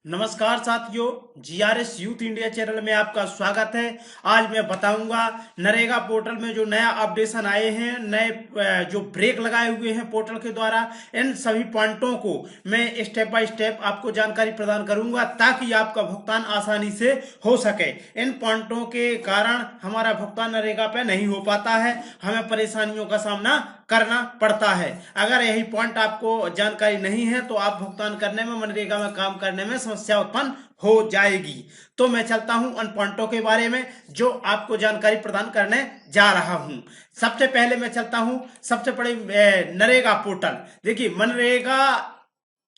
नमस्कार साथियों, GRS youth India channel में आपका स्वागत है। आज मैं बताऊंगा नरेगा पोर्टल में जो नया अपडेशन आए हैं, नए जो ब्रेक लगाए हुए हैं पोर्टल के द्वारा, इन सभी पॉइंटों को मैं स्टेप बाय स्टेप आपको जानकारी प्रदान करूंगा ताकि आपका भुगतान आसानी से हो सके। इन पॉइंटों के कारण हमारा भुगतान नरेगा पे नहीं हो पाता है, हमें परेशानियों का सामना करना पड़ता है। अगर यही पॉइंट आपको जानकारी नहीं है तो आप भुगतान करने में, मनरेगा में काम करने में समस्या उत्पन्न हो जाएगी। तो मैं चलता हूं उन पॉइंटों के बारे में जो आपको जानकारी प्रदान करने जा रहा हूं। सबसे पहले मैं चलता हूं सबसे बड़े नरेगा पोर्टल। देखिए, मनरेगा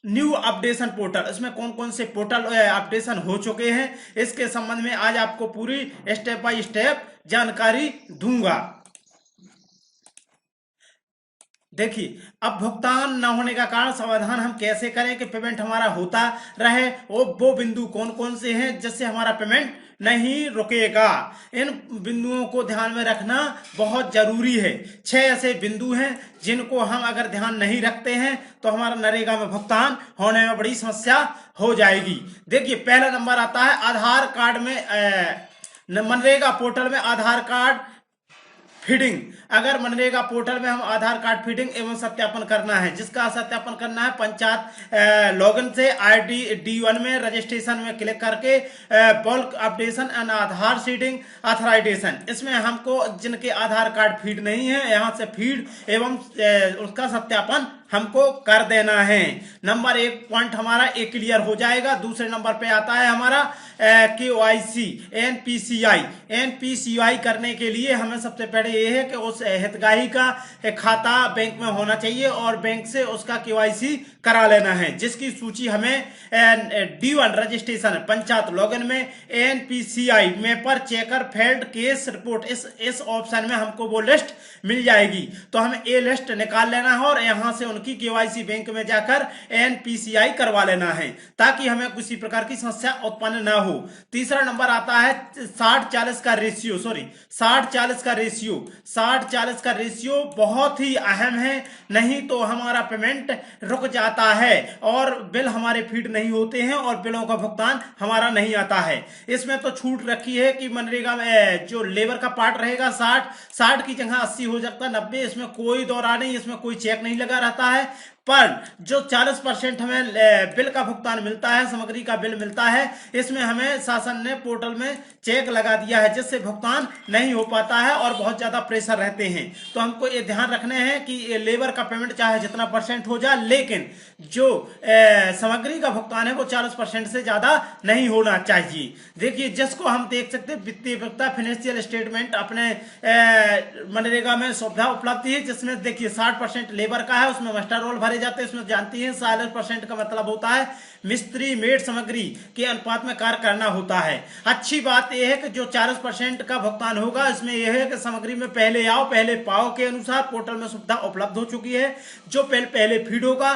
न्यू अपडेशन पोर्टल, इसमें कौन कौन से पोर्टल अपडेशन हो चुके हैं, इसके संबंध में आज आपको पूरी स्टेप बाय स्टेप जानकारी दूंगा। देखिए, अब भुगतान न होने का कारण समाधान हम कैसे करें कि पेमेंट हमारा होता रहे, वो बिंदु कौन कौन से हैं जिससे हमारा पेमेंट नहीं रुकेगा। इन बिंदुओं को ध्यान में रखना बहुत जरूरी है। 6 ऐसे बिंदु हैं जिनको हम अगर ध्यान नहीं रखते हैं तो हमारा नरेगा में भुगतान होने में बड़ी समस्या हो जाएगी। देखिए, पहला नंबर आता है आधार कार्ड में, मनरेगा पोर्टल में आधार कार्ड फीडिंग। अगर मनरेगा पोर्टल में हम आधार कार्ड फीडिंग एवं सत्यापन करना है, जिसका सत्यापन करना है पंचायत लॉगिन से आईडी D1 में रजिस्ट्रेशन में क्लिक करके bulk updation and Aadhaar seeding authorisation, इसमें हमको जिनके आधार कार्ड फीड नहीं है यहाँ से फीड एवं उसका सत्यापन हमको कर देना है। नंबर 1 पॉइंट हमारा एक क्लियर हो जाएगा। दूसरे नंबर पे आता है हमारा KYC एनपीसीआई करने के लिए हमें सबसे पहले ये है कि उस हितग्राही का खाता बैंक में होना चाहिए और बैंक से उसका KYC करा लेना है, जिसकी सूची हमें D1 रजिस्ट्रेशन पंचायत लॉगिन में एनपीसीआई में पर चेकर फेल्ड केस रिपोर्ट, इस ऑप्शन में हमको वो लिस्ट मिल जाएगी। तो हमें ये लिस्ट निकाल लेना है और यहाँ से उनकी KYC बैंक में जाकर एनपीसीआई करवा लेना है ताकि हमें किसी प्रकार की समस्या उत्पन्न ना हो। तीसरा नंबर आता है 60-40 का रेशियो, 60-40 का रेशियो बहुत ही अहम है, नहीं तो हमारा पेमेंट रुक जाता है और बिल हमारे फीड नहीं होते हैं और बिलों का भुगतान हमारा नहीं आता है। इसमें तो छूट रखी है कि मनरेगा में जो लेबर का पार्ट रहेगा 60 की जगह 80 हो जाता है, 90, इसमें कोई दौरा नहीं, इसमें कोई चेक नहीं लगा रहता है। पर जो 40% हमें बिल का भुगतान मिलता है, सामग्री का बिल मिलता है, इसमें हमें शासन ने पोर्टल में चेक लगा दिया है, जिससे भुगतान नहीं हो पाता है और बहुत ज्यादा प्रेशर रहते हैं। तो हमको ये ध्यान रखने हैं कि लेबर का पेमेंट चाहे जितना परसेंट हो जाए, लेकिन जो सामग्री का भुगतान है वो 40% से ज्यादा नहीं होना चाहिए। देखिए, जिसको हम देख सकते हैं वित्तीय वक्ता फाइनेंशियल स्टेटमेंट अपने मनरेगा में सुविधा उपलब्ध है, जिसमें देखिए 60% लेबर का है, उसमें मास्टर रोल भरे जाते हैं। उसमें जानती हैं 40% का मतलब होता है मिस्त्री मेड सामग्री के अनुपात में कार्य करना होता है। अच्छी बात यह है कि जो 40% का भुगतान होगा, इसमें यह है कि सामग्री में पहले आओ पहले पाओ के अनुसार पोर्टल में सुविधा उपलब्ध हो चुकी है। जो पहले फीड होगा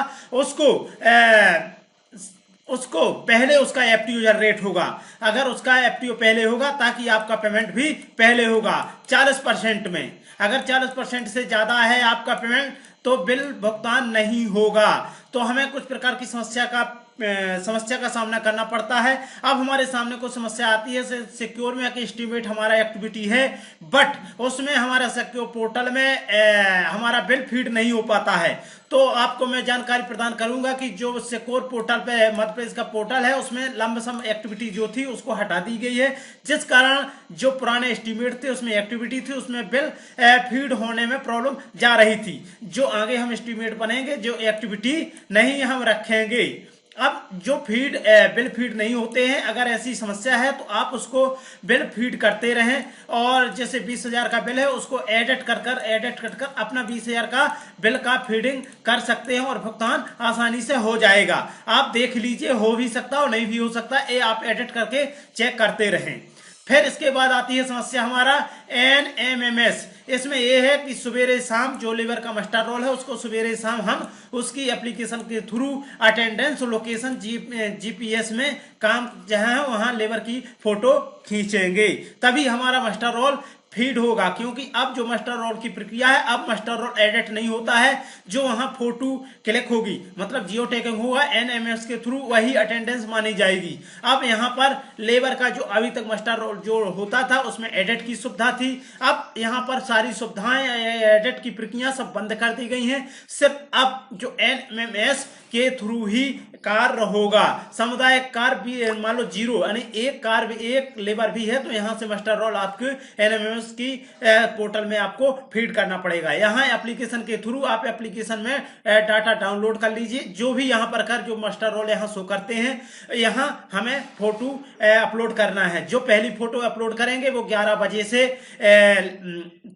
उसको पहले उसका FTO जनरेट होगा। अगर उसका FTO पहले होगा ताकि आपका पेमेंट भी पहले होगा 40% में। अगर 40% से ज्यादा है आपका पेमेंट तो बिल भुगतान नहीं होगा। तो हमें कुछ प्रकार की समस्या का सामना करना पड़ता है। अब हमारे सामने कुछ समस्या आती है, सिक्योर में एस्टिमेट हमारा एक्टिविटी है, बट उसमें हमारा सिक्योर पोर्टल में हमारा बिल फीड नहीं हो पाता है। तो आपको मैं जानकारी प्रदान करूंगा कि जो सिक्योर पोर्टल पे मध्य प्रदेश का पोर्टल है, उसमें लंबसम एक्टिविटी जो थी उसको हटा दी गई है, जिस कारण जो पुराने एस्टिमेट थे उसमें एक्टिविटी थी, उसमें बिल फीड होने में प्रॉब्लम जा रही थी। जो आगे हम एस्टिमेट बनेंगे, जो एक्टिविटी नहीं हम रखेंगे। अब जो बिल फीड नहीं होते हैं, अगर ऐसी समस्या है तो आप उसको बिल फीड करते रहें और जैसे 20,000 का बिल है उसको एडिट कर अपना 20,000 का बिल का फीडिंग कर सकते हैं और भुगतान आसानी से हो जाएगा। आप देख लीजिए, हो भी सकता और नहीं भी हो सकता, ये आप एडिट करके चेक करते रहें। फिर इसके बाद आती है समस्या हमारा NMMS। इसमें यह है कि सवेरे शाम जो लेबर का मास्टर रोल है उसको सवेरे शाम हम उसकी एप्लीकेशन के थ्रू अटेंडेंस लोकेशन GPS में काम जहां है वहां लेबर की फोटो खींचेंगे, तभी हमारा मास्टर रोल फीड होगा, क्योंकि अब जो मास्टर रोल की प्रक्रिया है, अब मास्टर रोल एडिट नहीं होता है, जो वहां फोटो क्लिक होगी मतलब जियो टैगिंग होगा एनएमएस के थ्रू, वही अटेंडेंस मानी जाएगी। अब यहाँ पर लेबर का जो अभी तक मास्टर रोल जो होता था उसमें एडिट की सुविधा थी, अब यहाँ पर सारी सुविधाएं एडिट की प्रक्रिया सब बंद कर दी गई हैं, सिर्फ अब जो एनएमएस के थ्रू ही कार्य होगा। सामुदायिक कार्य भी मान लो 0 यानी एक कार्य एक लेबर भी है तो यहाँ से मास्टर रोल आपके एनएमएस की पोर्टल में आपको फीड करना पड़ेगा। यहाँ एप्लीकेशन के थ्रू आप एप्लीकेशन में डाटा डाउनलोड कर लीजिए, जो भी यहाँ पर कर जो मास्टर रोल यहाँ शो करते हैं, यहाँ हमें फोटो अपलोड करना है। जो पहली फोटो अपलोड करेंगे वो 11 बजे से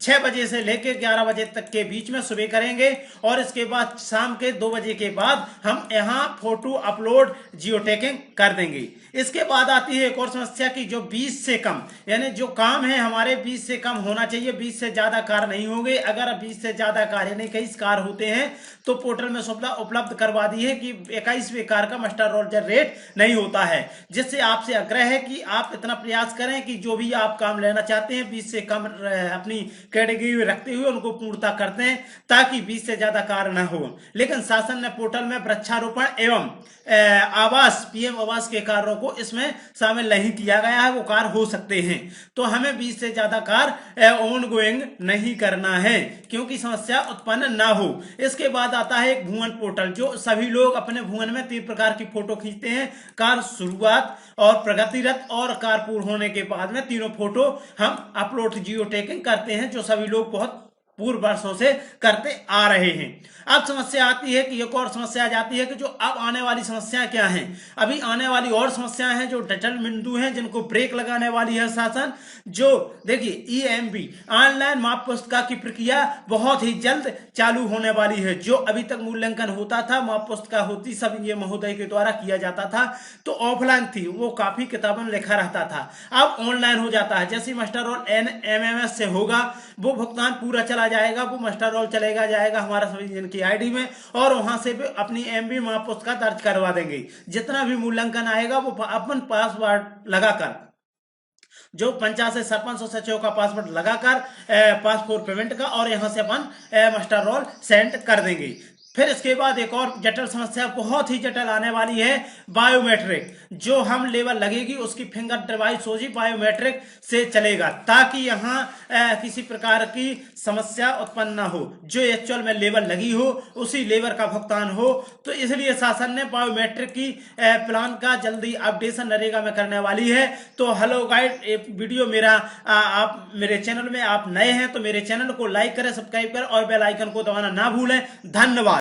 6 बजे से लेकर 11 बजे तक के बीच में सुबह करेंगे, और इसके बाद शाम के 2 बजे के बाद हम यहाँ फोटो अपलोड जियो टैगिंग कर देंगे। इसके बाद आती है एक और समस्या की जो 20 से कम, यानी जो काम है हमारे 20 से कम होना चाहिए, 20 से ज्यादा कार्य नहीं होंगे। अगर 20 से ज्यादा कार्य यानी 21 कार्य होते हैं तो पोर्टल में सुविधा उपलब्ध करवा दी है कि 21वें कार्य का मास्टर रोल जनरेट नहीं होता है, जिससे आपसे आग्रह है कि आप इतना प्रयास करें कि जो भी आप काम लेना चाहते हैं 20 से कम अपनी कैटेगरी में रखते हुए उनको पूर्णता करते हैं, ताकि 20 से ज्यादा कार्य न हो। लेकिन शासन ने पोर्टल में वृक्षारोपण एवं आवास पीएम आवास के कार्यों को इसमें शामिल नहीं किया गया है, वो कार्य हो सकते हैं, तो हमें 20 से ज्यादा कार्य ऑन गोइंग नहीं करना है क्योंकि समस्या उत्पन्न ना हो। इसके बाद आता है एक भुवन पोर्टल, जो सभी लोग अपने भुवन में 3 प्रकार की फोटो खींचते हैं, कार्य शुरुआत और प्रगतिरत और कार्य पूर्ण होने के बाद में तीनों फोटो हम अपलोड जियो टैगिंग करते हैं, जो सभी लोग बहुत पूर्व वर्षों से करते आ रहे हैं। अब समस्या आती है कि एक और समस्या आ जाती है कि जो अब आने वाली समस्याएं क्या हैं। अभी आने वाली और समस्याएं हैं जो जटिल बिंदु हैं, जिनको ब्रेक लगाने वाली है शासन। जो देखिए ईएमबी ऑनलाइन माप पुस्तिका की प्रक्रिया बहुत ही जल्द चालू होने वाली है। जो अभी तक मूल्यांकन होता था, माप पुस्तिका होती सब ये महोदय के द्वारा किया जाता था, तो ऑफलाइन थी, वो काफी किताबों में लिखा रहता था, अब ऑनलाइन हो जाता है। जैसे मास्टर रोल एनएमएस से होगा वो भुगतान पूरा चला जाएगा, वो मास्टर रोल चलेगा जाएगा हमारा सभी की आईडी में, और वहां से भी अपनी एमबी माप पुस्तिका दर्ज करवा देंगे। जितना भी मूल्यांकन आएगा वो अपन पासवर्ड लगाकर, जो पंचायत से सरपंच और सचिव का पासवर्ड लगाकर पासपोर्ट पेमेंट का, और यहां से अपन मास्टर रोल सेंड कर देंगे। फिर इसके बाद एक और जटिल समस्या बहुत ही जटिल आने वाली है, बायोमेट्रिक। जो हम लेबर लगेगी उसकी फिंगर डिवाइस होगी बायोमेट्रिक से चलेगा, ताकि यहाँ किसी प्रकार की समस्या उत्पन्न ना हो। जो एक्चुअल में लेबर लगी हो उसी लेबर का भुगतान हो, तो इसलिए शासन ने बायोमेट्रिक की प्लान का जल्दी अपडेशन नरेगा में करने वाली है। तो हेलो गाइड, वीडियो मेरा आप मेरे चैनल में आप नए हैं तो मेरे चैनल को लाइक करें, सब्सक्राइब करें और बेल आइकन को दबाना ना भूलें। धन्यवाद।